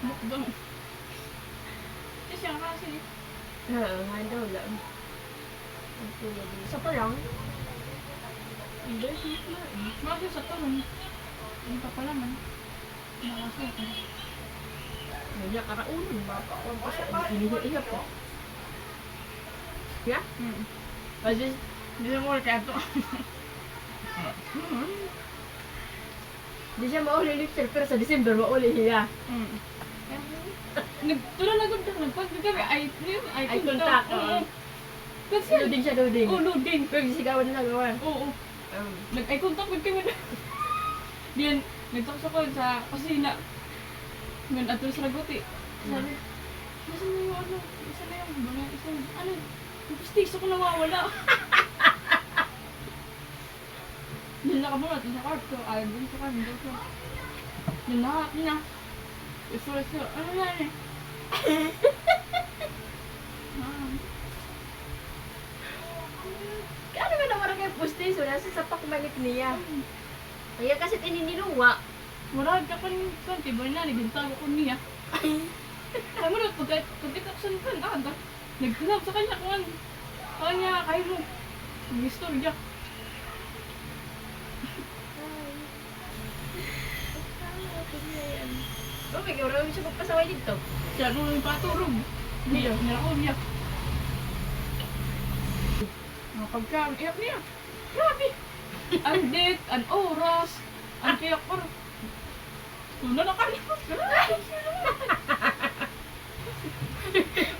Mukbang. Siya kasi. Nga daw lang. Isa pa lang. Hindi, sweet na eh. Bakit sa tulong? Hindi pa pala man. Nakasok na. Nandiyan karaunan ba? Inihiya po. Yeah? Kasi, Hindi na mo kaya ito. di siya mauli next year, pero sa December mauli siya. Tulad na ganda. Nagpagod kami. Ay Contact. Kasi Loading siya, loading. Oo, loading. Pero sisigawan na gawa. Oo. Nag-eye contact with kami na. Diyan, nagtakos ako sa kusina. Ngayon, ato sa laguti. Sabi, nasa na yung ano? Nasa na yung mga isang, ano? Yung pistiso ko nawawala. Diyan na ka muna, sa kwarto. Ay, dun sa kwarto. Diyan na, na. Iso, ano na eh? Ano ba naman ang pustiso? Nasa sapak manik niya. Kaya kasi tininiluwa. Murag ka kan tibay na, nagintag ako niya. Ay mo na, pagkakaksan ka na, nagtinap sa kanya kung ano. Kanya, kayo mo. Nag-istorya. Okay, kaya wala siya magpasaway dito. Siya nung yung paturog. Niya, nilakaw niya. Pagka, iyak niya. Grabe. Ang date, ang oras, ang kiyak ko. Una na kanya.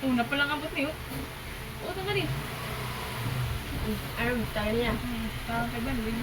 Una pa lang abot niyo. Uto ka rin. Ano, tayo niya. Parang kay Banwin.